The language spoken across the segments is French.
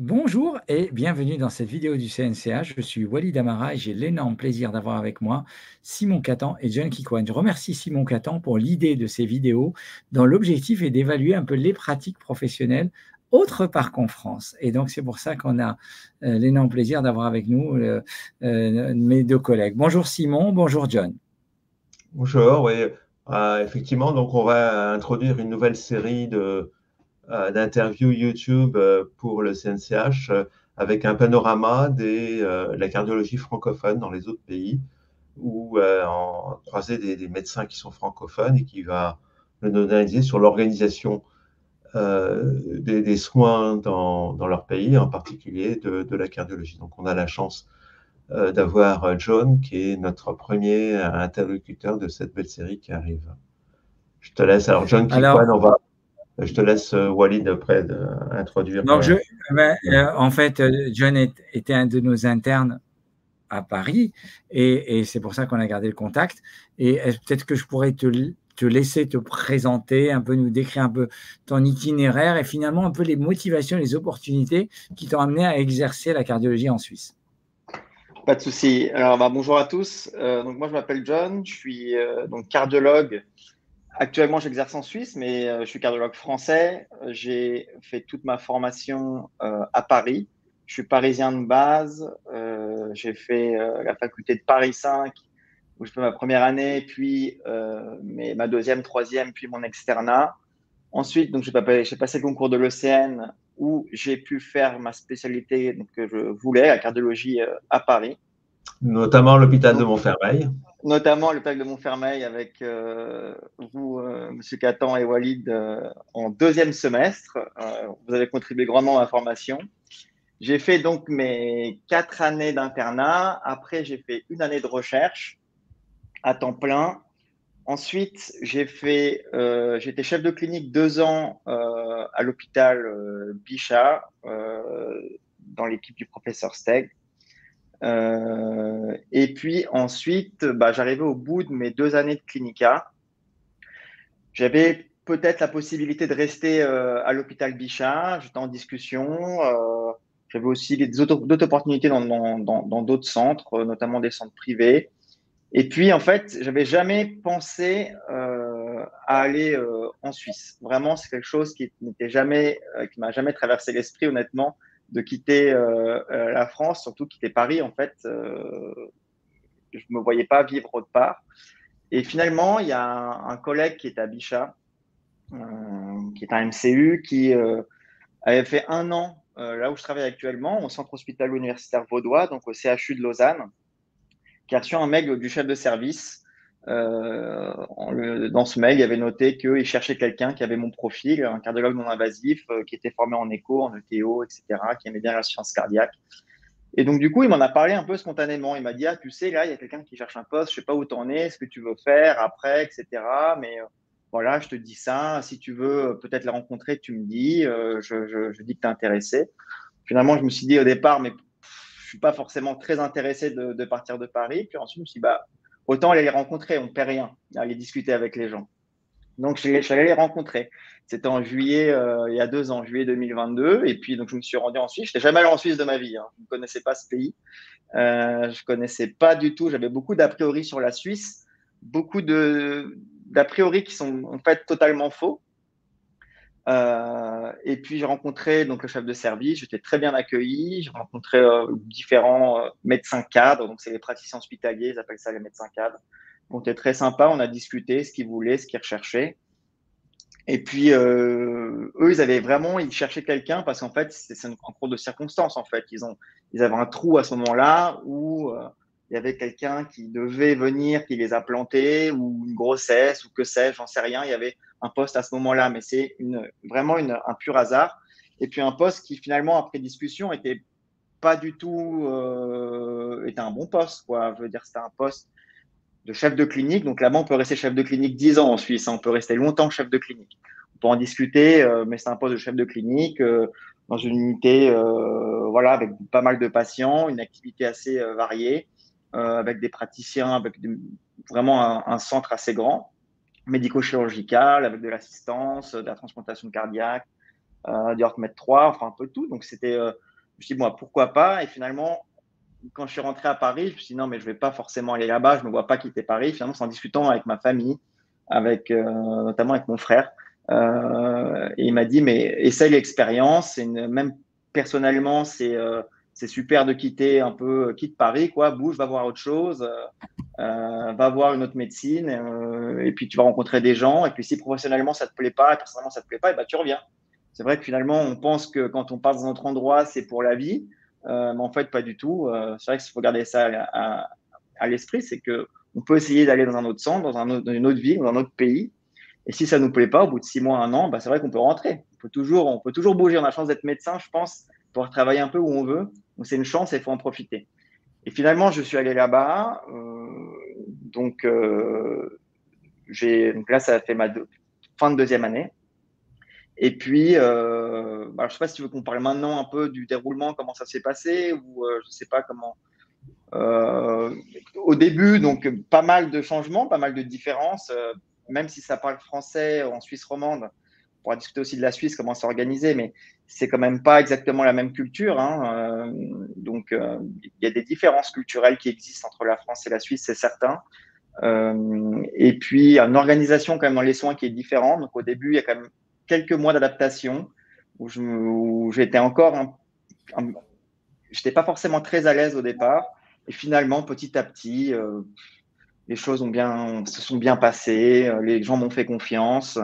Bonjour et bienvenue dans cette vidéo du CNCH. Je suis Walid Amara et j'ai l'énorme plaisir d'avoir avec moi Simon Catan et John Kikwan. Je remercie Simon Catan pour l'idée de ces vidéos dont l'objectif est d'évaluer un peu les pratiques professionnelles autre part qu'en France. Et donc c'est pour ça qu'on a l'énorme plaisir d'avoir avec nous mes deux collègues. Bonjour Simon, bonjour John. Bonjour, oui. Effectivement, donc on va introduire une nouvelle série d'interviews YouTube pour le CNCH avec un panorama de la cardiologie francophone dans les autres pays, où on croiser des médecins qui sont francophones et qui va nous analyser sur l'organisation des soins dans leur pays, en particulier de la cardiologie. Donc on a la chance d'avoir John, qui est notre premier interlocuteur de cette belle série qui arrive. Je te laisse. Alors, John Alors, Kikwan, je te laisse, Walid, après, introduire. donc en fait, John était un de nos internes à Paris et c'est pour ça qu'on a gardé le contact. Et peut-être que je pourrais te laisser te présenter, un peu nous décrire un peu ton itinéraire et finalement un peu les motivations, les opportunités qui t'ont amené à exercer la cardiologie en Suisse. Pas de souci. Alors, bonjour à tous. Donc, moi, je m'appelle John. Je suis donc cardiologue. Actuellement, j'exerce en Suisse, mais je suis cardiologue français. J'ai fait toute ma formation à Paris. Je suis parisien de base. J'ai fait la faculté de Paris 5, où je fais ma première année, puis ma deuxième, troisième, puis mon externat. Ensuite, donc, j'ai passé le concours de l'ECN, où j'ai pu faire ma spécialité donc, que je voulais, la cardiologie à Paris. Notamment l'hôpital de Donc, Montfermeil. notamment le plaque de Montfermeil avec vous, Monsieur Catan et Walid, en deuxième semestre. Vous avez contribué grandement à ma formation. J'ai fait donc mes 4 années d'internat. Après, j'ai fait une année de recherche à temps plein. Ensuite, j'étais chef de clinique 2 ans à l'hôpital Bichat, dans l'équipe du professeur Steg. Et puis ensuite, j'arrivais au bout de mes 2 années de clinica. J'avais peut-être la possibilité de rester à l'hôpital Bichat. J'étais en discussion. J'avais aussi d'autres opportunités dans d'autres centres, notamment des centres privés. Et puis, en fait, j'avais jamais pensé à aller en Suisse. Vraiment, c'est quelque chose qui m'a jamais traversé l'esprit, honnêtement, de quitter la France, surtout quitter Paris. En fait, je me voyais pas vivre autre part. Et finalement, il y a un collègue qui est à Bichat, qui est un MCU, qui avait fait 1 an là où je travaille actuellement, au centre hospitalo-universitaire vaudois, donc au CHU de Lausanne, qui a reçu un mail du chef de service. Dans ce mail, il y avait noté qu'il cherchait quelqu'un qui avait mon profil, un cardiologue non invasif, qui était formé en écho, en ETO, etc., qui aimait bien la science cardiaque. Et donc, du coup, il m'en a parlé un peu spontanément. Il m'a dit, ah, tu sais, là, il y a quelqu'un qui cherche un poste, je sais pas où t'en es, ce que tu veux faire après, etc. Mais voilà, je te dis ça. Si tu veux peut-être la rencontrer, tu me dis. Je dis que tu es intéressé. Finalement, je me suis dit au départ, mais je suis pas forcément très intéressé de partir de Paris. Puis ensuite, je me suis dit, autant aller les rencontrer, on ne perd rien, aller discuter avec les gens. Donc, je suis allé les rencontrer. C'était en juillet, il y a 2 ans, juillet 2022. Et puis, donc, je me suis rendu en Suisse. Je n'étais jamais allé en Suisse de ma vie. Hein. Je ne connaissais pas ce pays. Je ne connaissais pas du tout. J'avais beaucoup d'a priori sur la Suisse. Beaucoup d'a priori qui sont en fait totalement faux. Et puis j'ai rencontré donc le chef de service, j'étais très bien accueilli. J'ai rencontré différents médecins cadres, donc c'est les praticiens hospitaliers, ils appellent ça les médecins cadres. Donc c'était très sympa, on a discuté ce qu'ils voulaient, ce qu'ils recherchaient. Et puis eux, ils cherchaient quelqu'un parce qu'en fait c'est un concours de circonstances en fait. Ils avaient un trou à ce moment-là où il y avait quelqu'un qui devait venir, qui les a plantés, ou une grossesse, ou que sais-je, j'en sais rien. Il y avait un poste à ce moment-là, mais c'est vraiment un pur hasard. Et puis un poste qui finalement, après discussion, était pas du tout était un bon poste, quoi. Je veux dire, c'était un poste de chef de clinique. Donc là-bas, on peut rester chef de clinique 10 ans en Suisse. Hein. On peut rester longtemps chef de clinique. On peut en discuter, mais c'est un poste de chef de clinique dans une unité, voilà, avec pas mal de patients, une activité assez variée, avec des praticiens, vraiment un centre assez grand, médico-chirurgical, avec de l'assistance, de la transplantation cardiaque, du HeartMate 3, enfin un peu tout. Donc c'était me suis dit, moi, pourquoi pas? Et finalement, quand je suis rentré à Paris, je me suis dit, non, mais je ne vais pas forcément aller là-bas, je ne me vois pas quitter Paris. Finalement, c'est en discutant avec ma famille, notamment avec mon frère. Et il m'a dit, mais essaye l'expérience. Même personnellement, c'est super de quitter un peu, quitte Paris, quoi, bouge, va voir autre chose, va voir une autre médecine, et puis tu vas rencontrer des gens. Et puis si professionnellement ça te plaît pas, personnellement ça te plaît pas, et ben tu reviens. C'est vrai que finalement, on pense que quand on part dans un autre endroit, c'est pour la vie, mais en fait, pas du tout. C'est vrai qu'il faut garder ça à l'esprit, c'est que on peut essayer d'aller dans un autre centre, dans une autre ville, dans un autre pays. Et si ça nous plaît pas, au bout de 6 mois, 1 an, bah, c'est vrai qu'on peut rentrer. On peut toujours bouger. On a la chance d'être médecin, je pense, pour travailler un peu où on veut. Donc c'est une chance et il faut en profiter. Et finalement, je suis allé là-bas. Donc là, ça a fait ma fin de deuxième année. Et puis, je ne sais pas si tu veux qu'on parle maintenant un peu du déroulement, comment ça s'est passé, ou je ne sais pas comment. Au début, donc pas mal de changements, pas mal de différences, même si ça parle français en Suisse romande. On pourra discuter aussi de la Suisse, comment c'est organisé, mais c'est quand même pas exactement la même culture, hein. Donc, il y a des différences culturelles qui existent entre la France et la Suisse, c'est certain. Et puis, il y a une organisation quand même dans les soins qui est différente. Donc, au début, il y a quand même quelques mois d'adaptation où j'étais encore j'étais pas forcément très à l'aise au départ. Et finalement, petit à petit, les choses se sont bien passées. Les gens m'ont fait confiance.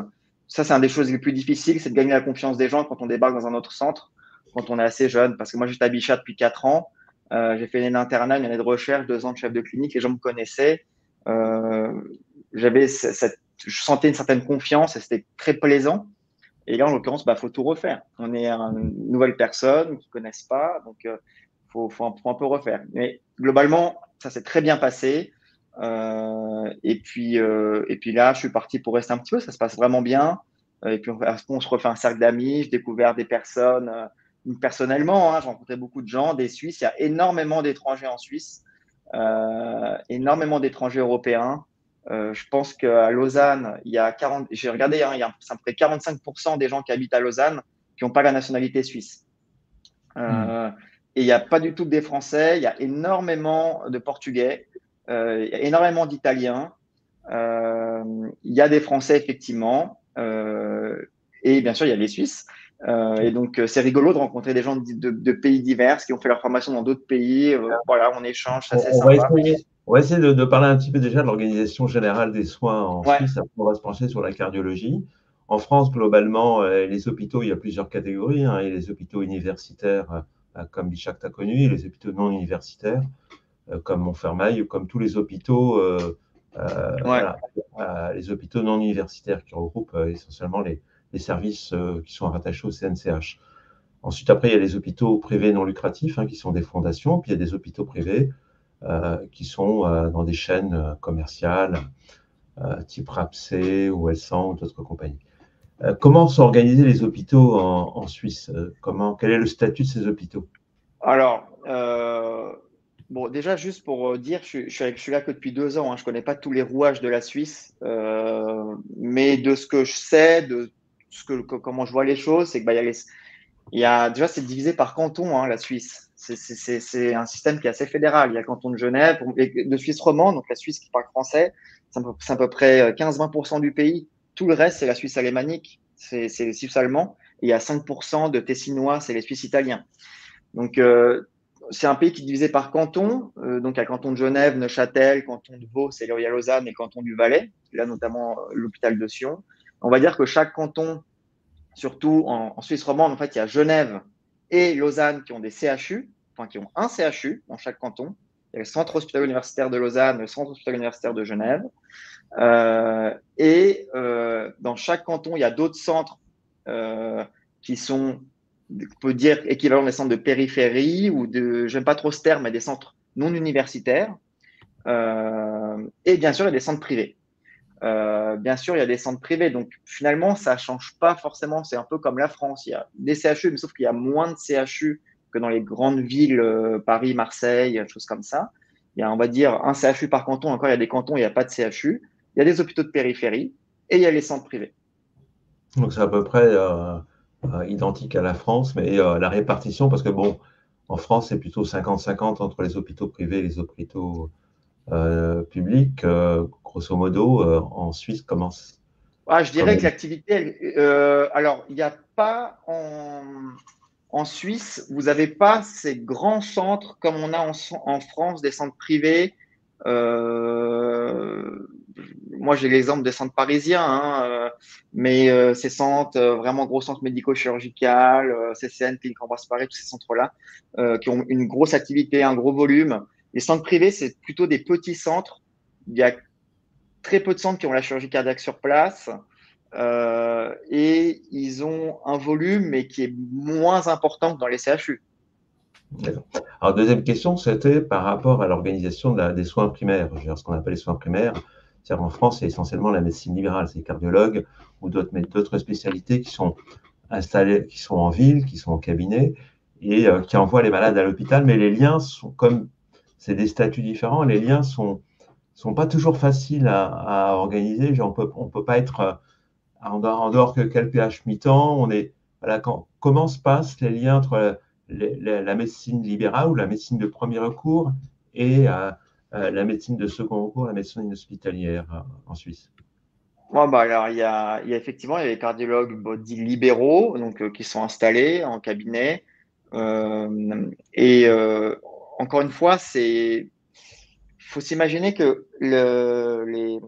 Ça, c'est une des choses les plus difficiles, c'est de gagner la confiance des gens quand on débarque dans un autre centre, quand on est assez jeune. Parce que moi, j'étais à Bichat depuis 4 ans. J'ai fait une année d'internat, une année de recherche, 2 ans de chef de clinique. Les gens me connaissaient. Je sentais une certaine confiance et c'était très plaisant. Et là, en l'occurrence, faut tout refaire. On est une nouvelle personne qui ne connaissent pas, donc faut un peu refaire. Mais globalement, ça s'est très bien passé. Et puis là, je suis parti pour rester un petit peu. Ça se passe vraiment bien. Et puis on se refait un cercle d'amis. J'ai découvert des personnes personnellement. J'ai rencontré beaucoup de gens, des Suisses. Il y a énormément d'étrangers en Suisse, énormément d'étrangers européens. Je pense qu'à Lausanne, il y a 40, j'ai regardé, il y a à peu près 45% des gens qui habitent à Lausanne qui n'ont pas la nationalité suisse. Et il n'y a pas du tout que des Français, il y a énormément de Portugais, il y a énormément d'Italiens, il y a des Français effectivement, et bien sûr il y a les Suisses. Et donc c'est rigolo de rencontrer des gens de pays divers qui ont fait leur formation dans d'autres pays. Voilà, on échange, ça c'est sympa. On va essayer de parler un petit peu déjà de l'organisation générale des soins en Suisse. Après, on va se pencher sur la cardiologie. En France, globalement, les hôpitaux, il y a plusieurs catégories. Il y a les hôpitaux universitaires, comme Bichat a connu, et les hôpitaux non universitaires, comme Montfermeil, ou comme tous les hôpitaux, voilà, les hôpitaux non universitaires qui regroupent essentiellement les services qui sont rattachés au CNCH. Ensuite, après, il y a les hôpitaux privés non lucratifs, qui sont des fondations, puis il y a des hôpitaux privés qui sont dans des chaînes commerciales type Rapsay ou Elsan ou d'autres compagnies. Comment sont organisés les hôpitaux en Suisse? Quel est le statut de ces hôpitaux? Alors, bon, déjà, juste pour dire, je suis là que depuis 2 ans. Je ne connais pas tous les rouages de la Suisse, mais de ce que je sais, comment je vois les choses, c'est que déjà, c'est divisé par canton, la Suisse. C'est un système qui est assez fédéral. Il y a le canton de Genève, de Suisse romande, donc la Suisse qui parle français, c'est à peu près 15-20% du pays. Tout le reste, c'est la Suisse alémanique, c'est les Suisses allemands. Et il y a 5% de Tessinois, c'est les Suisses italiens. Donc, c'est un pays qui est divisé par canton. Donc, il y a le canton de Genève, Neuchâtel, canton de Vaud, c'est là où il y a Lausanne, et canton du Valais, là notamment l'hôpital de Sion. On va dire que chaque canton, surtout en Suisse romande, en fait, il y a Genève et Lausanne qui ont des CHU, enfin qui ont un CHU dans chaque canton. Il y a le Centre hospitalier universitaire de Lausanne, le Centre hospitalier universitaire de Genève. Dans chaque canton, il y a d'autres centres qui sont, on peut dire, équivalents des centres de périphérie ou j'aime pas trop ce terme, mais des centres non universitaires. Et bien sûr, il y a des centres privés. Bien sûr, il y a des centres privés. Donc, finalement, ça ne change pas forcément. C'est un peu comme la France. Il y a des CHU, mais sauf qu'il y a moins de CHU que dans les grandes villes, Paris, Marseille, choses comme ça. Il y a, on va dire, un CHU par canton. Encore, il y a des cantons où il n'y a pas de CHU. Il y a des hôpitaux de périphérie et il y a les centres privés. Donc, c'est à peu près identique à la France, mais la répartition, parce que bon, En France, c'est plutôt 50-50 entre les hôpitaux privés et les hôpitaux publics. Grosso modo, en Suisse, Je dirais que l'activité, alors, il n'y a pas en Suisse, vous n'avez pas ces grands centres comme on a en France, des centres privés. Euh, Moi, j'ai l'exemple des centres parisiens, hein, mais ces centres, vraiment gros centres médico-chirurgicaux, CCN, Clinique Ambroise Paré, tous ces centres-là, qui ont une grosse activité, un gros volume. Les centres privés, c'est plutôt des petits centres. Il y a très peu de centres qui ont la chirurgie cardiaque sur place. Et ils ont un volume, mais qui est moins important que dans les CHU. Alors, deuxième question, c'était par rapport à l'organisation des soins primaires. Je veux dire, ce qu'on appelle les soins primaires, c'est-à-dire en France, c'est essentiellement la médecine libérale, c'est les cardiologues ou d'autres spécialités qui sont installées, qui sont en ville, qui sont en cabinet et qui envoient les malades à l'hôpital. Mais les liens sont comme c'est des statuts différents, les liens sont pas toujours faciles à organiser. Genre, on peut pas être en dehors que quel PH mi-temps. Voilà, comment se passent les liens entre la médecine libérale ou la médecine de premier recours et la médecine de second recours, la médecine hospitalière en Suisse? Alors, il y a effectivement il y a les cardiologues dits libéraux, donc, qui sont installés en cabinet. Et encore une fois, faut s'imaginer que les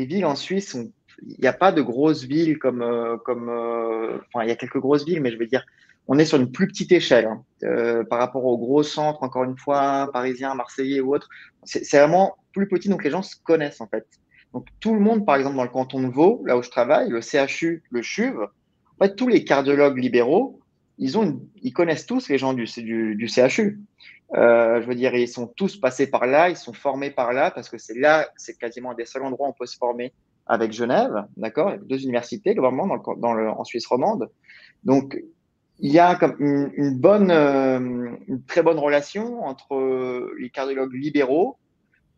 villes en Suisse, il n'y a pas de grosses villes enfin, il y a quelques grosses villes, mais je veux dire, on est sur une plus petite échelle, hein. Par rapport aux gros centres, encore une fois, parisiens, marseillais ou autres. C'est vraiment plus petit, donc les gens se connaissent en fait. Donc tout le monde, par exemple, dans le canton de Vaud, là où je travaille, le CHU, le CHUV, en fait, tous les cardiologues libéraux, ils connaissent tous les gens du CHU. Je veux dire, ils sont tous passés par là, ils sont formés par là, parce que c'est quasiment un des seuls endroits où on peut se former avec Genève, d'accord, avec deux universités, globalement, en Suisse romande. Donc, il y a comme une très bonne relation entre les cardiologues libéraux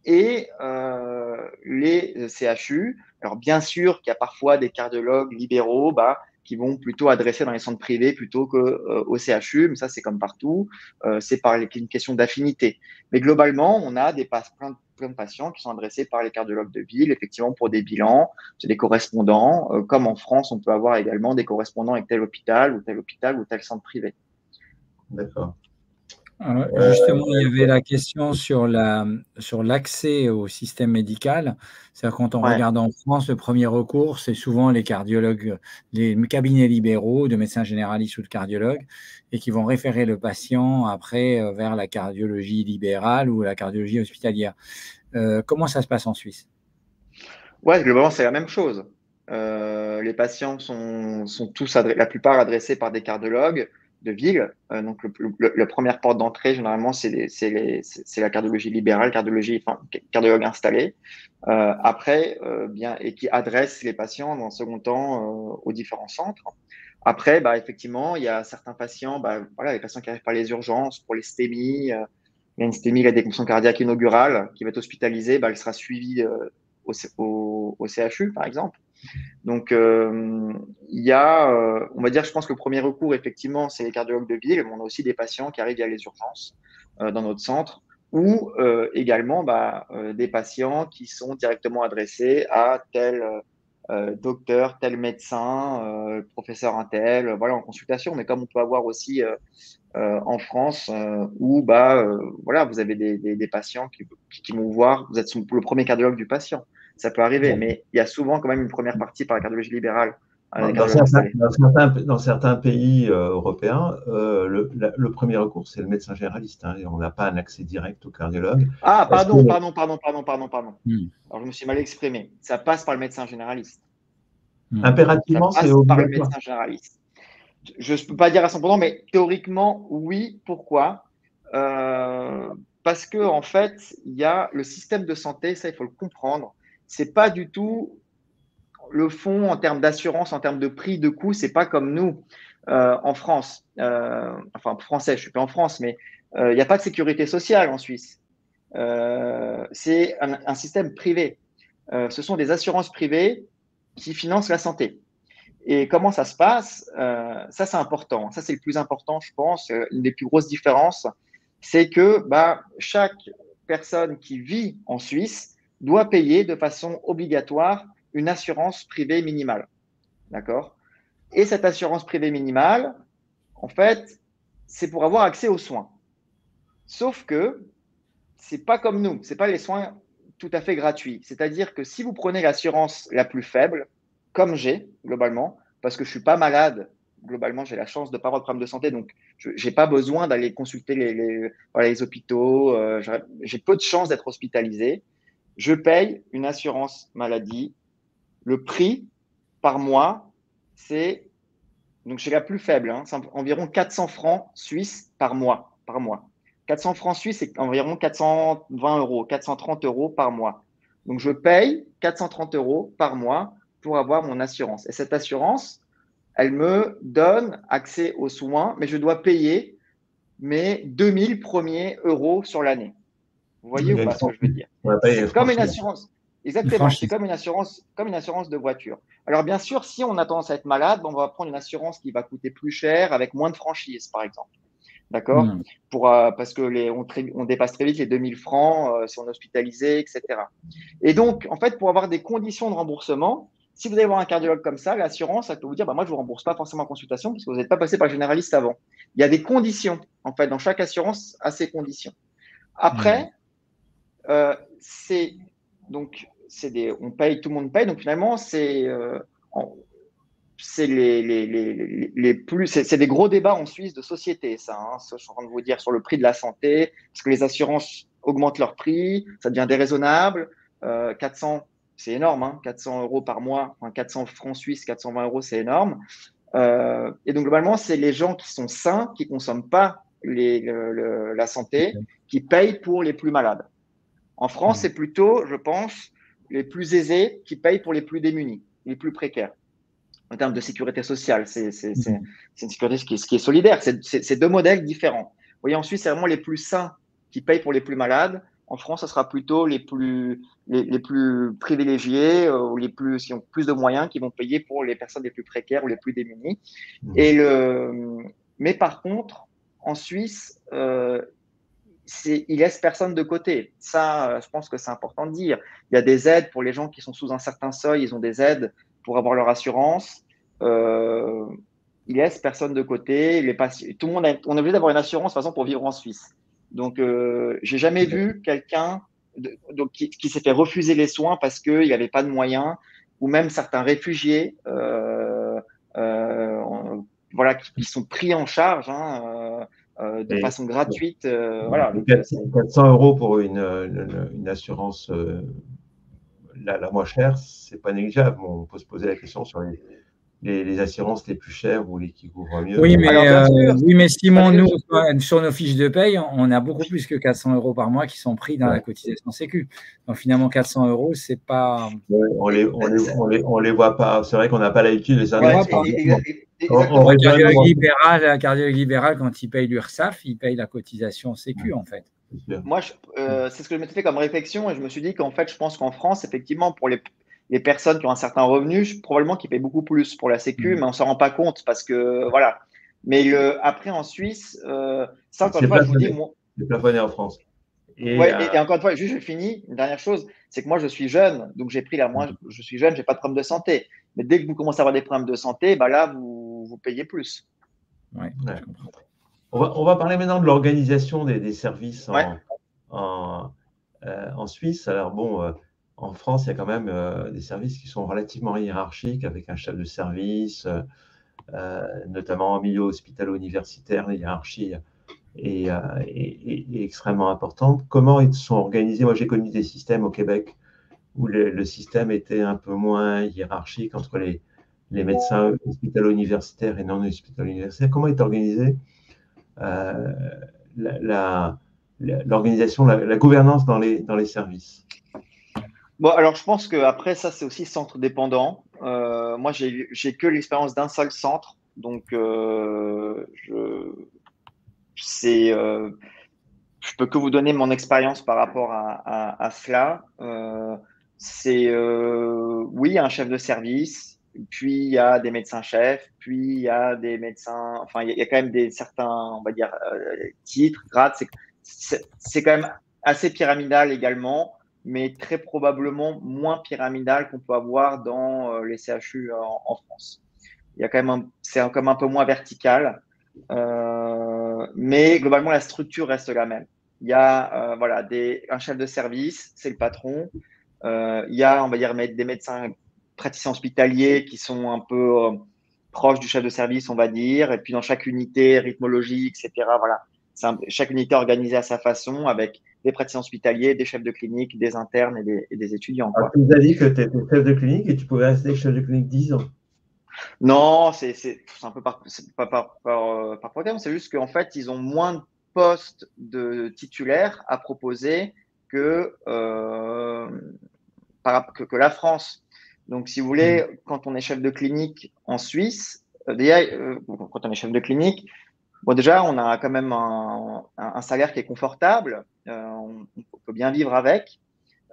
et les CHU. Alors, bien sûr qu'il y a parfois des cardiologues libéraux qui vont plutôt adresser dans les centres privés plutôt qu'au CHU, mais ça, c'est comme partout. C'est une question d'affinité. Mais globalement, on a plein de patients qui sont adressés par les cardiologues de ville, effectivement, pour des bilans. C'est des correspondants. Comme en France, on peut avoir également des correspondants avec tel hôpital ou tel centre privé. D'accord. Justement, il y avait la question sur l'accès au système médical. C'est-à-dire quand on Ouais. regarde en France, le premier recours, c'est souvent les cardiologues, les cabinets libéraux de médecins généralistes ou de cardiologues, et qui vont référer le patient après vers la cardiologie libérale ou la cardiologie hospitalière. Comment ça se passe en Suisse? Ouais, globalement, c'est la même chose. Les patients sont tous, la plupart adressés par des cardiologues de ville. Donc, la première porte d'entrée, généralement, c'est la cardiologie libérale, enfin, cardiologue installé. Après, et qui adresse les patients dans un second temps aux différents centres. Après, effectivement, il y a certains patients, voilà, les patients qui arrivent par les urgences pour les STEMI. Il y a une STEMI, la décongestion cardiaque inaugurale, qui va être hospitalisée, elle sera suivie au CHU, par exemple. Donc, il y a, on va dire, je pense que le premier recours, effectivement, c'est les cardiologues de ville, mais on a aussi des patients qui arrivent via les urgences dans notre centre, ou également des patients qui sont directement adressés à tel docteur, tel médecin, professeur intel, voilà, en consultation. Mais comme on peut avoir aussi en France, où voilà, vous avez des patients qui vont voir, vous êtes le premier cardiologue du patient. Ça peut arriver, mais il y a souvent quand même une première partie par la cardiologie libérale, les cardiologues installés. Dans certains pays européens, le premier recours, c'est le médecin généraliste, hein, et on n'a pas un accès direct au cardiologue. Ah, Est-ce pardon. que, Alors, je me suis mal exprimé. Ça passe par le médecin généraliste. Ça impérativement, c'est passe par le obligatoire? médecin généraliste. Je ne peux pas dire à 100%, mais théoriquement, oui. Pourquoi? Parce que en fait, il y a le système de santé, ça, il faut le comprendre. C'est pas du tout le fond en termes d'assurance, en termes de prix, de coût. C'est pas comme nous en France. Enfin, français, je suis pas en France, mais il n'y a pas de sécurité sociale en Suisse. C'est un système privé. Ce sont des assurances privées qui financent la santé. Et comment ça se passe? Ça, c'est important. Ça, c'est le plus important, je pense. Une des plus grosses différences, c'est que chaque personne qui vit en Suisse doit payer de façon obligatoire une assurance privée minimale. D'accord? Et cette assurance privée minimale, en fait, c'est pour avoir accès aux soins. Sauf que c'est pas comme nous, c'est pas les soins tout à fait gratuits. C'est-à-dire que si vous prenez l'assurance la plus faible, comme j'ai globalement, parce que je suis pas malade, globalement j'ai la chance de pas avoir de problème de santé, donc je n'ai pas besoin d'aller consulter les hôpitaux, j'ai peu de chances d'être hospitalisé. Je paye une assurance maladie. Le prix par mois, c'est donc chez la plus faible, hein, c'est environ 400 francs suisses par mois. 400 francs suisses, c'est environ 420 euros, 430 euros par mois. Donc, je paye 430 euros par mois pour avoir mon assurance. Et cette assurance, elle me donne accès aux soins, mais je dois payer mes 2000 premiers euros sur l'année. Vous voyez ou pas ce que je veux dire? C'est comme une assurance. Exactement, c'est comme une assurance de voiture. Alors, bien sûr, si on a tendance à être malade, on va prendre une assurance qui va coûter plus cher avec moins de franchise, par exemple. D'accord? Parce que on dépasse très vite les 2000 francs si on est hospitalisé, etc. Et donc, en fait, pour avoir des conditions de remboursement, si vous allez voir un cardiologue comme ça, l'assurance, elle peut vous dire, moi, je ne vous rembourse pas forcément en consultation parce que vous n'êtes pas passé par le généraliste avant. Il y a des conditions, en fait, dans chaque assurance, à ces conditions. Après, on paye, tout le monde paye, donc finalement, c'est des gros débats en Suisse de société, ça, hein, ça, je suis en train de vous dire sur le prix de la santé, parce que les assurances augmentent leur prix, ça devient déraisonnable. 400, c'est énorme, hein, 400 euros par mois, enfin 400 francs suisses, 420 euros, c'est énorme. Et donc, globalement, c'est les gens qui sont sains, qui ne consomment pas la santé, qui payent pour les plus malades. En France, c'est plutôt, je pense, les plus aisés qui payent pour les plus démunis, les plus précaires. En termes de sécurité sociale, c'est une sécurité qui est solidaire. C'est deux modèles différents. Vous voyez, en Suisse, c'est vraiment les plus sains qui payent pour les plus malades. En France, ce sera plutôt les plus privilégiés ou qui ont plus de moyens qui vont payer pour les personnes les plus précaires ou les plus démunies. Mais par contre, en Suisse, il laisse personne de côté. Ça, je pense que c'est important de dire. Il y a des aides pour les gens qui sont sous un certain seuil. Ils ont des aides pour avoir leur assurance. Il laisse personne de côté. Tout le monde on est obligé d'avoir une assurance, par exemple, pour vivre en Suisse. Donc, j'ai jamais vu quelqu'un qui s'est fait refuser les soins parce qu'il n'y avait pas de moyens, ou même certains réfugiés qui sont pris en charge de façon gratuite. 400 euros pour une assurance la moins chère, c'est pas négligeable. On peut se poser la question sur les assurances les plus chères ou les qui couvrent mieux. Oui, mais Simon, nous, sur nos fiches de paye, on a beaucoup plus que 400 euros par mois qui sont pris dans la cotisation Sécu. Donc finalement, 400 euros, c'est pas… On les voit pas. C'est vrai qu'on n'a pas l'habitude de les Un cardiologue libéral, quand il paye l'URSSAF, il paye la cotisation Sécu, en fait. Moi, c'est ce que je m'étais fait comme réflexion et je me suis dit qu'en fait, je pense qu'en France, effectivement, pour les personnes qui ont un certain revenu, probablement qu'ils payent beaucoup plus pour la Sécu, mais on ne s'en rend pas compte parce que, voilà. Mais après, en Suisse, ça, encore une fois, je vous dis… C'est plafonné en France. Et encore une fois, juste je finis, une dernière chose, c'est que moi, je suis jeune, donc je suis jeune, je n'ai pas de problème de santé. Mais dès que vous commencez à avoir des problèmes de santé, là, vous payez plus. Ouais, je comprends. On va parler maintenant de l'organisation des services en Suisse. Alors bon, en France, il y a quand même des services qui sont relativement hiérarchiques avec un chef de service, notamment en milieu hospitalo-universitaire, la hiérarchie est extrêmement importante. Comment ils sont organisés? Moi, j'ai connu des systèmes au Québec où le système était un peu moins hiérarchique entre les médecins hospitalo-universitaires et non hospitalo-universitaires. Comment est organisé l'organisation, la gouvernance dans les services? Bon, alors je pense qu'après, ça, c'est aussi centre dépendant. Moi, j'ai que l'expérience d'un seul centre. Donc, je peux que vous donner mon expérience par rapport à cela. Oui, un chef de service, puis il y a des médecins-chefs, puis il y a des médecins, enfin, il y a quand même certains, on va dire, titres, grades. C'est quand même assez pyramidal également, mais très probablement moins pyramidal qu'on peut avoir dans les CHU en France. Il y a quand même c'est comme un peu moins vertical, mais globalement, la structure reste la même. Il y a voilà, un chef de service, c'est le patron. Il y a, on va dire, des médecins praticiens hospitaliers qui sont un peu proches du chef de service, on va dire. Et puis dans chaque unité, rythmologie, etc. Voilà, chaque unité organisée à sa façon, avec des praticiens hospitaliers, des chefs de clinique, des internes et des étudiants. Quoi. Tu nous as dit que tu étais chef de clinique et tu pouvais rester chef de clinique 10 ans. Non, c'est un peu par problème. C'est juste qu'en fait, ils ont moins de postes de titulaires à proposer que la France. Donc, si vous voulez, quand on est chef de clinique en Suisse, quand on est chef de clinique, bon, déjà, on a quand même un salaire qui est confortable. On peut bien vivre avec.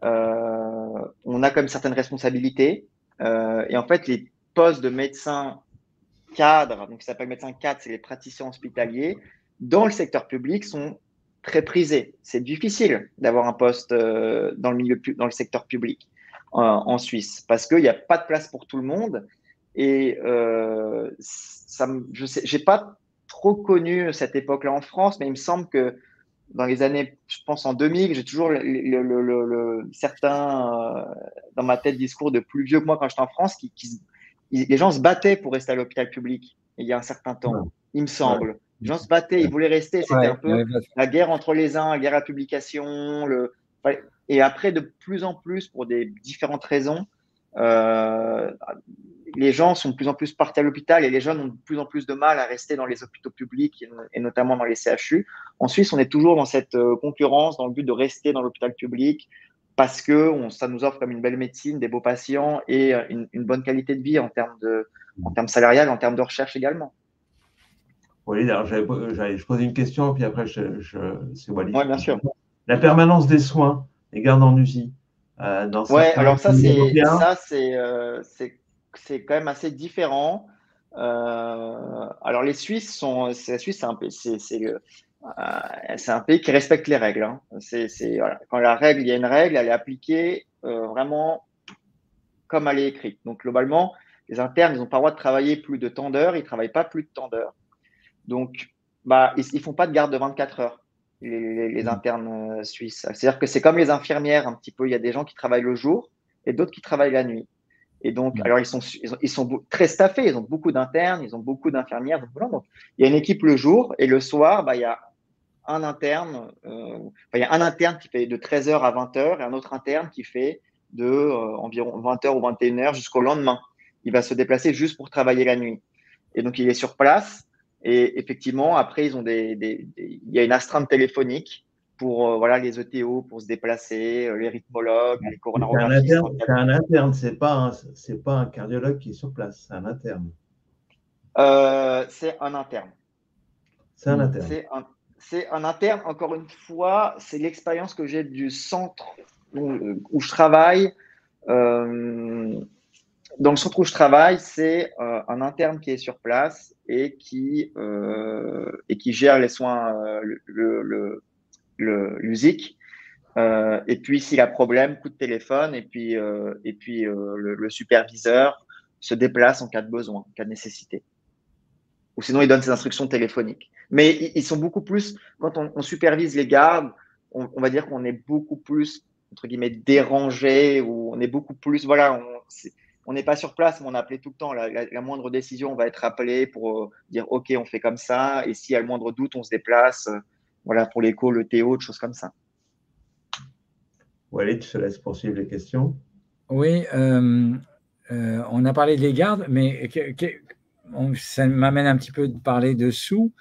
On a quand même certaines responsabilités. Et en fait, les postes de médecin cadre, donc ça s'appelle médecin cadre, c'est les praticiens hospitaliers, dans le secteur public sont très prisés. C'est difficile d'avoir un poste dans le secteur public en Suisse parce qu'il n'y a pas de place pour tout le monde. Et je sais, j'ai pas trop connu cette époque-là en France, mais il me semble que dans les années, je pense en 2000, j'ai toujours certains dans ma tête discours de plus vieux que moi quand j'étais en France les gens se battaient pour rester à l'hôpital public il y a un certain temps, il me semble. Les gens se battaient, ils voulaient rester. C'était un peu la guerre entre les uns, la guerre à la publication. Et après, de plus en plus, pour des différentes raisons, les gens sont de plus en plus partis à l'hôpital et les jeunes ont de plus en plus de mal à rester dans les hôpitaux publics et notamment dans les CHU. En Suisse, on est toujours dans cette concurrence dans le but de rester dans l'hôpital public parce que ça nous offre comme une belle médecine, des beaux patients et une bonne qualité de vie en termes salarial, en termes de recherche également. Oui, alors je pose une question, puis après, c'est Walid. Oui, bien sûr. La permanence des soins, les gardes en USI. Oui, alors ça, c'est quand même assez différent. Alors, la Suisse, c'est un pays qui respecte les règles. Hein. Voilà. Quand il y a une règle, elle est appliquée vraiment comme elle est écrite. Donc, globalement, les internes, ils n'ont pas le droit de travailler plus de tant d'heures, ils ne travaillent pas plus de tant d'heures. Donc, ils ne font pas de garde de 24 heures, les internes suisses. C'est-à-dire que c'est comme les infirmières un petit peu. Il y a des gens qui travaillent le jour et d'autres qui travaillent la nuit. Et donc, alors, ils sont très staffés, ils ont beaucoup d'internes, ils ont beaucoup d'infirmières. Donc, il y a une équipe le jour et le soir, il y a un interne, il y a un interne qui fait de 13h à 20h et un autre interne qui fait de environ 20h ou 21h jusqu'au lendemain. Il va se déplacer juste pour travailler la nuit. Et donc, il est sur place. Et effectivement, après, il y a une astreinte téléphonique pour les ETO, pour se déplacer, les rythmologues, les coronarographistes. C'est un interne, c'est pas un cardiologue qui est sur place, c'est un interne. C'est un interne. C'est un interne. C'est un interne, encore une fois, c'est l'expérience que j'ai du centre où je travaille. Dans le centre où je travaille, c'est un interne qui est sur place et qui gère les soins, l'USIC. Et puis, s'il a problème, coup de téléphone, et puis le superviseur se déplace en cas de besoin, en cas de nécessité. Ou sinon, il donne ses instructions téléphoniques. Mais ils sont beaucoup plus, quand on supervise les gardes, on va dire qu'on est beaucoup plus, entre guillemets, dérangé, ou on est beaucoup plus, voilà, on n'est pas sur place, mais on est appelé tout le temps. La moindre décision, on va être appelé pour dire OK, on fait comme ça. Et s'il y a le moindre doute, on se déplace. Voilà, pour l'écho, le Théo, des choses comme ça. Walid, je te laisse poursuivre les questions. Oui, on a parlé des gardes, mais ça m'amène un petit peu de parler de sous.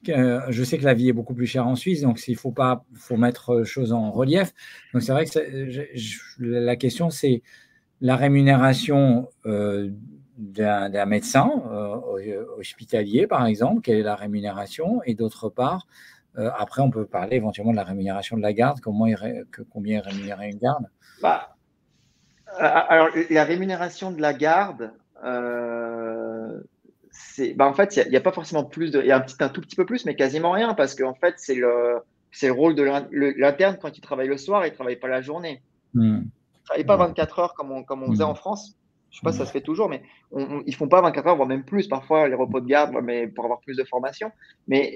Je sais que la vie est beaucoup plus chère en Suisse, donc il faut mettre choses en relief. Donc c'est vrai que la question, c'est la rémunération d'un médecin hospitalier, par exemple. Quelle est la rémunération? Et d'autre part, après, on peut parler éventuellement de la rémunération de la garde. Combien est rémunérée une garde? Alors, la rémunération de la garde, en fait, il y a pas forcément plus il y a un tout petit peu plus, mais quasiment rien, parce qu'en fait, c'est le rôle de l'interne quand il travaille le soir, il travaille pas la journée. Hmm. Ils travaillent pas 24 heures comme on faisait en France. Je sais pas si ça se fait toujours, mais ils font pas 24 heures, voire même plus. Parfois, les repos de garde, mais pour avoir plus de formation. Mais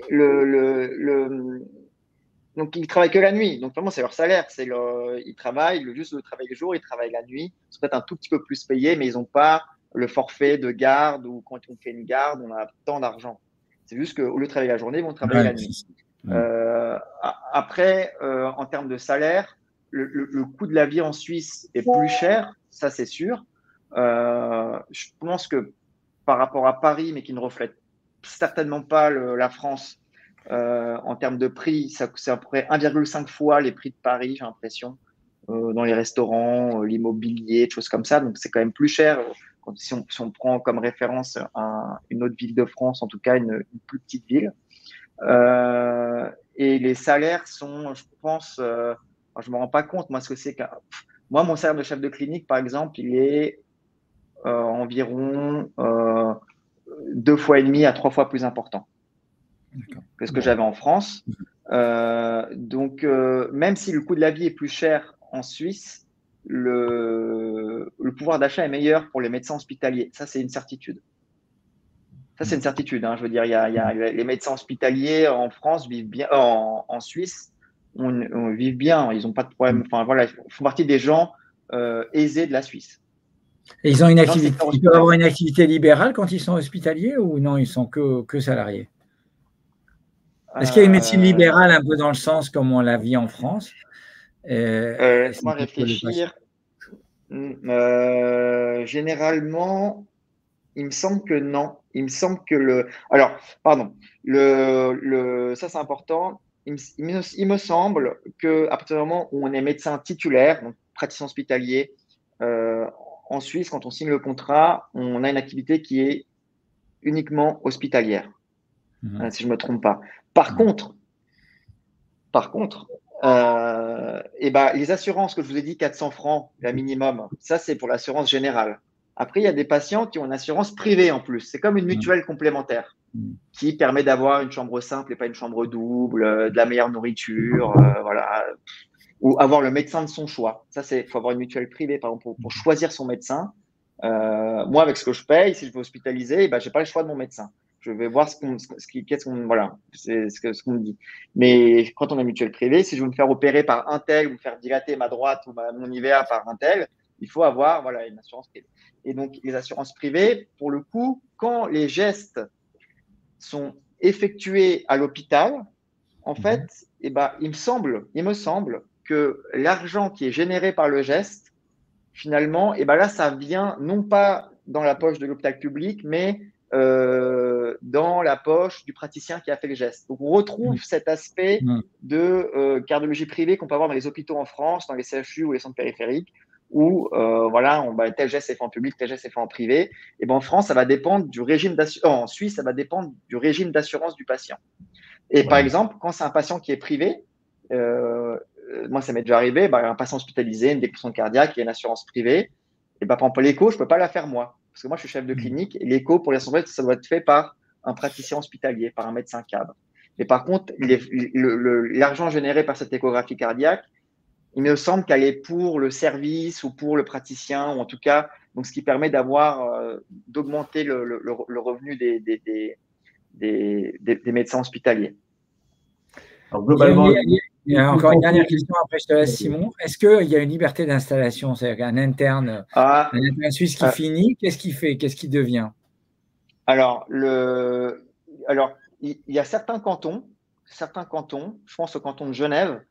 donc, ils travaillent que la nuit. Donc, vraiment, c'est leur salaire. Ils travaillent juste le travail le jour, ils travaillent la nuit. Ils sont peut-être un tout petit peu plus payés, mais ils n'ont pas le forfait de garde ou quand on fait une garde, on a tant d'argent. C'est juste qu'au lieu de travailler la journée, ils vont travailler la nuit. Après, en termes de salaire, le coût de la vie en Suisse est plus cher, ça c'est sûr. Je pense que par rapport à Paris, mais qui ne reflète certainement pas la France, en termes de prix, c'est à peu près 1,5 fois les prix de Paris, j'ai l'impression, dans les restaurants, l'immobilier, des choses comme ça. Donc c'est quand même plus cher. Si on prend comme référence une autre ville de France, en tout cas une plus petite ville. Et les salaires sont, je pense, je me rends pas compte, moi, ce que c'est moi, mon salaire de chef de clinique, par exemple, il est environ 2,5 fois à 3 fois plus important que ce que j'avais en France. Donc, même si le coût de la vie est plus cher en Suisse, le pouvoir d'achat est meilleur pour les médecins hospitaliers. Ça, c'est une certitude. Ça, c'est une certitude. Hein. Je veux dire, les médecins hospitaliers en France vivent bien, en Suisse, on vivent bien. Ils n'ont pas de problème. Enfin, voilà, ils font partie des gens aisés de la Suisse. Et ils ont une activité, ils peuvent avoir une activité libérale quand ils sont hospitaliers ou non, ils sont que salariés? Est-ce qu'il y a une médecine libérale un peu dans le sens comme on la vit en France? Laisse-moi réfléchir. Généralement, il me semble que non. Il me semble que alors, pardon. Ça, c'est important. Il me semble qu'à partir du moment où on est médecin titulaire, donc praticien hospitalier, en Suisse, quand on signe le contrat, on a une activité qui est uniquement hospitalière, si je ne me trompe pas. Par contre, les assurances que je vous ai dit, 400 francs, la minimum, ça, c'est pour l'assurance générale. Après, il y a des patients qui ont une assurance privée en plus. C'est comme une mutuelle complémentaire qui permet d'avoir une chambre simple et pas une chambre double, de la meilleure nourriture, voilà, ou avoir le médecin de son choix. Ça, il faut avoir une mutuelle privée, par exemple, pour choisir son médecin. Moi, avec ce que je paye, si je veux hospitaliser, je n'ai pas le choix de mon médecin. Je vais voir voilà, c'est ce qu'on me dit. Mais quand on a mutuelle privée, si je veux me faire opérer par un tel ou me faire dilater ma droite ou mon IVA par un tel, il faut avoir voilà, une assurance privée. Et donc, les assurances privées, pour le coup, quand les gestes sont effectués à l'hôpital, en fait, il me semble que l'argent qui est généré par le geste, finalement, là, ça vient non pas dans la poche de l'hôpital public, mais dans la poche du praticien qui a fait le geste. Donc, on retrouve cet aspect de cardiologie privée qu'on peut avoir dans les hôpitaux en France, dans les CHU ou les centres périphériques, où voilà, tel geste est fait en public, tel geste est fait en privé. Et en France, ça va dépendre du régime d'assurance. En Suisse, ça va dépendre du régime d'assurance du patient. Et par exemple, quand c'est un patient qui est privé, moi, ça m'est déjà arrivé, un patient hospitalisé, une dépression cardiaque, il y a une assurance privée, et par exemple, l'écho, je ne peux pas la faire moi. Parce que moi, je suis chef de clinique, et l'écho, pour l'assurance, ça doit être fait par un praticien hospitalier, par un médecin cadre. Mais par contre, l'argent généré par cette échographie cardiaque, il me semble qu'elle est pour le service ou pour le praticien, ou en tout cas, donc ce qui permet d'augmenter le revenu des médecins hospitaliers. Alors, globalement, il y a encore une dernière question, après je te laisse, Simon. Est-ce qu'il y a une liberté d'installation? C'est-à-dire qu'un interne suisse qui finit, qu'est-ce qu'il fait? Qu'est-ce qu'il devient? Alors, il y a certains cantons, je pense au canton de Genève,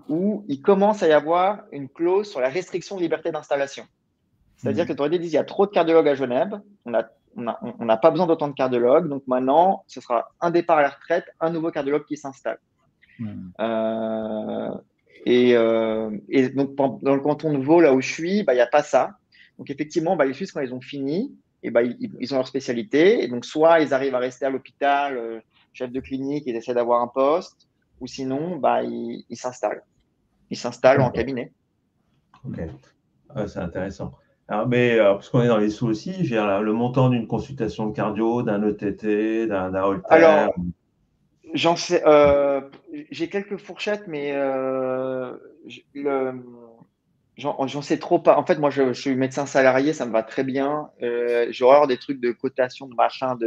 où il commence à y avoir une clause sur la restriction de liberté d'installation. C'est-à-dire que tu aurais dit, il y a trop de cardiologues à Genève, on n'a pas besoin d'autant de cardiologues, donc maintenant, ce sera un départ à la retraite, un nouveau cardiologue qui s'installe. Et donc, dans le canton de Vaud, là où je suis, il n'y a pas ça. Donc, effectivement, les Suisses, quand ils ont fini, ils ont leur spécialité. Et donc, soit ils arrivent à rester à l'hôpital, chef de clinique, ils essaient d'avoir un poste, ou sinon, ils s'installent. Ils s'installent en cabinet. Ok, c'est intéressant. parce qu'on est dans les sous aussi, je veux dire, le montant d'une consultation de cardio, d'un ETT, d'un Holter. Alors, j'en sais, j'ai quelques fourchettes, mais j'en sais trop pas. En fait, moi, je suis médecin salarié, ça me va très bien. J'ai horreur des trucs de cotation, de machin,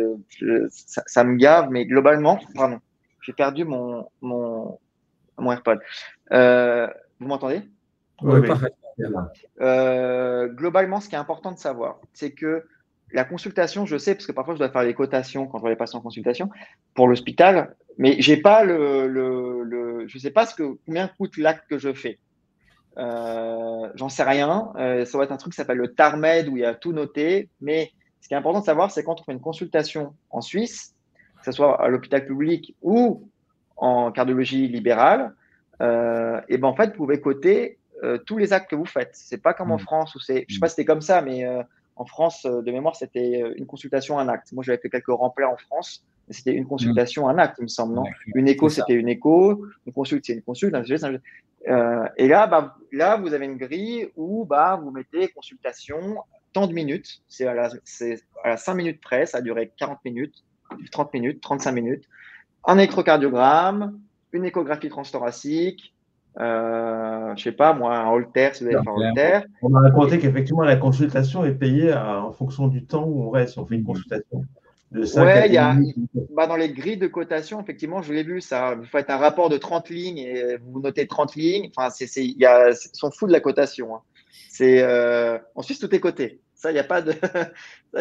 ça me gave, mais globalement, pardon, j'ai perdu mon AirPod. Vous m'entendez? Oui, Oui, oui. parfait. Globalement, ce qui est important de savoir, c'est que la consultation, je sais, parce que parfois je dois faire les cotations quand je vois les patients en consultation pour l'hôpital, mais j'ai pas je sais pas combien coûte l'acte que je fais. J'en sais rien. Ça va être un truc qui s'appelle le TARMED où il y a tout noté. Mais ce qui est important de savoir, c'est quand on fait une consultation en Suisse, que ce soit à l'hôpital public ou en cardiologie libérale, et ben en fait, vous pouvez coter tous les actes que vous faites. C'est pas comme en France où je sais pas si c'était comme ça, mais en France, de mémoire, c'était une consultation, un acte. Moi, j'avais fait quelques remplets en France, mais c'était une consultation, un acte, il me semble, non? Une écho, C'est ça. c'était une écho. Une consulte, c'est une consulte. Et là, là, vous avez une grille où vous mettez consultation, tant de minutes, c'est à la 5 minutes près, ça a duré 40 minutes, 30 minutes, 35 minutes, un électrocardiogramme, une échographie transthoracique, je sais pas moi, un Holter, si vous avez fait un Holter. On m'a raconté qu'effectivement, la consultation est payée en fonction du temps où on reste. On fait une consultation de 5 à Ouais, 10 minutes. dans les grilles de cotation, effectivement, je l'ai vu ça. Vous faites un rapport de 30 lignes et vous notez 30 lignes. Enfin, ils sont fous de la cotation, hein. En Suisse, tout est coté. Ça, il n'y a pas de, ça,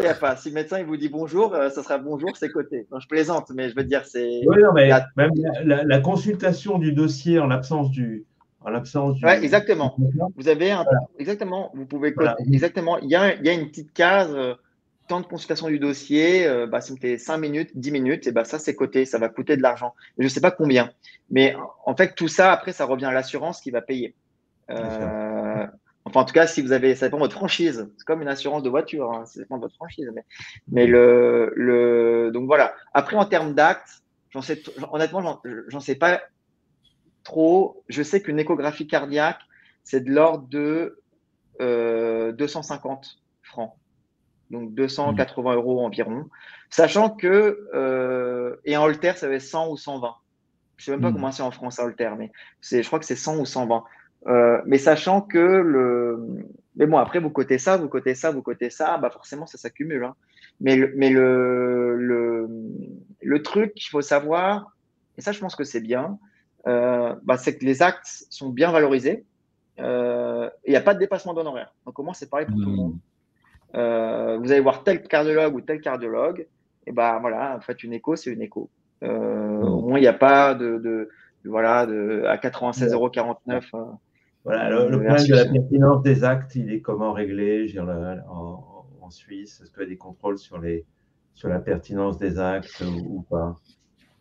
y a pas. Si le médecin il vous dit bonjour, ça sera bonjour, c'est coté. Non, je plaisante, mais je veux dire, Oui, non, il y mais a, même la consultation du dossier en l'absence ouais, du. exactement. Vous avez exactement, vous pouvez Voilà. coter, exactement. Il y a une petite case, temps de consultation du dossier, ça me fait 5 minutes, 10 minutes, et ça, c'est coté, ça va coûter de l'argent. Je ne sais pas combien. Mais en fait, tout ça, après, ça revient à l'assurance qui va payer. Bien sûr. Enfin, en tout cas, si ça dépend de votre franchise. C'est comme une assurance de voiture, hein, ça dépend de votre franchise. Mais donc voilà. Après, en termes d'actes, honnêtement, j'en sais pas trop. Je sais qu'une échographie cardiaque, c'est de l'ordre de 250 francs. Donc 280 euros environ. Sachant que, et un Holter, ça va être 100 ou 120. Je sais même pas comment c'est en France, un Holter, mais je crois que c'est 100 ou 120. Mais sachant que mais bon, après, vous cotez ça, vous cotez ça, vous cotez ça, forcément, ça s'accumule, hein. Mais le truc qu'il faut savoir, et ça, je pense que c'est bien, c'est que les actes sont bien valorisés. Il n'y a pas de dépassement d'honoraires. Donc, au moins, c'est pareil pour tout le monde. Vous allez voir tel cardiologue ou tel cardiologue, et voilà, en fait, une écho, c'est une écho. Au moins, il n'y a pas à 96,49 €. Voilà, le problème de la pertinence des actes, il est comment réglé en Suisse? Est-ce qu'il y a des contrôles sur la pertinence des actes ou pas?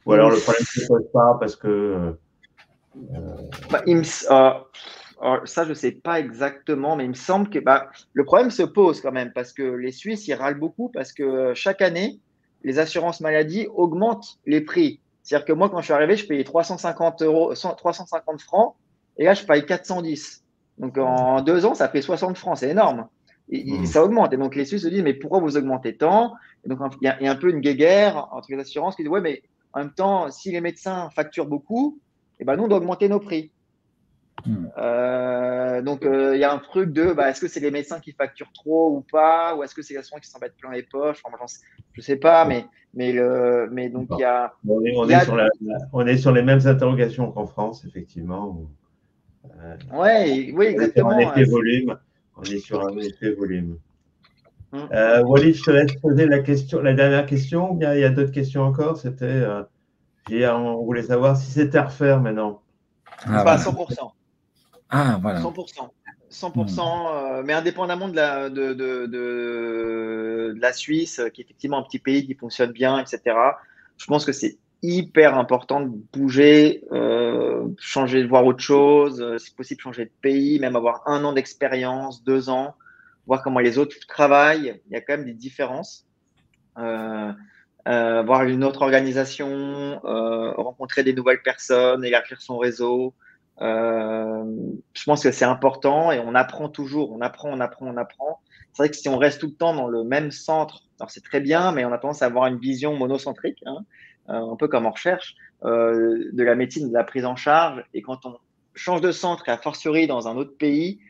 Ou alors le problème ne se pose pas parce que. Ça, je ne sais pas exactement, mais il me semble que le problème se pose quand même parce que les Suisses, ils râlent beaucoup parce que chaque année, les assurances maladie augmentent les prix. C'est-à-dire que moi, quand je suis arrivé, je payais 350 €, 350 francs, et là, je paye 410. Donc, en 2 ans, ça fait 60 francs. C'est énorme. Et ça augmente. Et donc, les Suisses se disent, mais pourquoi vous augmentez tant? Et donc, il y a un peu une guéguerre entre les assurances qui disent, ouais, mais en même temps, si les médecins facturent beaucoup, nous, on doit augmenter nos prix. Donc, il y a un truc de est-ce que c'est les médecins qui facturent trop ou pas, ou est-ce que c'est les assurances qui s'en mettent plein les poches? Enfin, je sais pas, mais donc il y a. On est sur les mêmes interrogations qu'en France, effectivement. Oui, exactement. On est sur un effet volume. Walid, je te laisse poser la dernière question. Ou bien il y a d'autres questions encore? On voulait savoir si c'était à refaire maintenant. 100%. Ah, voilà. 100%. 100%, mais indépendamment de la Suisse, qui est effectivement un petit pays qui fonctionne bien, etc. Je pense que c'est hyper important de bouger, changer, de voir autre chose, si possible changer de pays, même avoir 1 an d'expérience, 2 ans, voir comment les autres travaillent. Il y a quand même des différences. Voir une autre organisation, rencontrer des nouvelles personnes, élargir son réseau. Je pense que c'est important et on apprend toujours, on apprend. c'est vrai que si on reste tout le temps dans le même centre, alors c'est très bien, mais on a tendance à avoir une vision monocentrique, hein, un peu comme en recherche, de la médecine, de la prise en charge. Et quand on change de centre, et a fortiori dans un autre pays,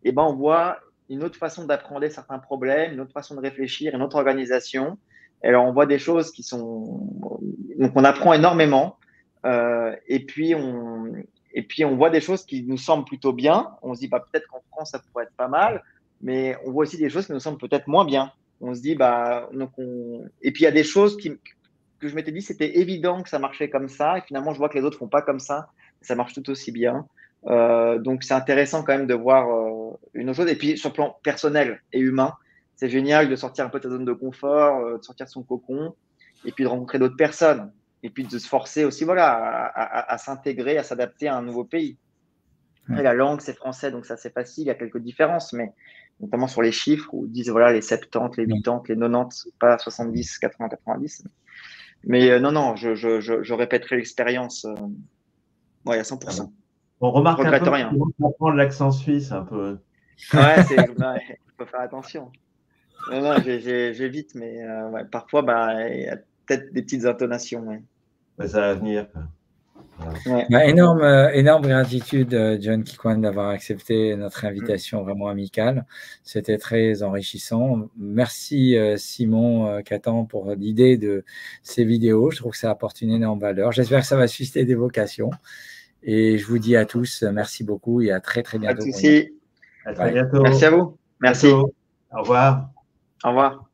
eh ben, on voit une autre façon d'appréhender certains problèmes, une autre façon de réfléchir, une autre organisation. Et alors, on voit des choses qui sont… Donc, on apprend énormément. Et puis, on voit des choses qui nous semblent plutôt bien. On se dit, bah, peut-être qu'en France, ça pourrait être pas mal. Mais on voit aussi des choses qui nous semblent peut-être moins bien. On se dit, bah, et puis il y a des choses que je m'étais dit, c'était évident que ça marchait comme ça. Et finalement, je vois que les autres font pas comme ça. Ça marche tout aussi bien. Donc, c'est intéressant quand même de voir une autre chose. Et puis, sur le plan personnel et humain, c'est génial de sortir un peu de sa zone de confort, de sortir de son cocon, et puis de rencontrer d'autres personnes. Et puis de se forcer aussi, voilà, à s'intégrer, à s'adapter à un nouveau pays. Après, la langue, c'est français, donc ça, c'est facile. Il y a quelques différences, mais notamment sur les chiffres, où ils disent, voilà, les 70, les 80, les 90, pas 70, 80, 90. Mais non, je répéterai l'expérience à 100%. On remarque un peu rien. qu'on prend l'accent suisse un peu. Ouais, il faut faire attention. Non, j'évite, mais parfois, il y a peut-être des petites intonations. Ouais. Mais ça va venir. Ouais. Bah, énorme gratitude, John Kikwan, d'avoir accepté notre invitation vraiment amicale. C'était très enrichissant. Merci, Simon Catan, pour l'idée de ces vidéos. Je trouve que ça apporte une énorme valeur. J'espère que ça va susciter des vocations. Et je vous dis à tous, merci beaucoup et à très, très bientôt. Pas de souci. À très bientôt. Merci à vous. Merci. Bientôt. Au revoir. Au revoir.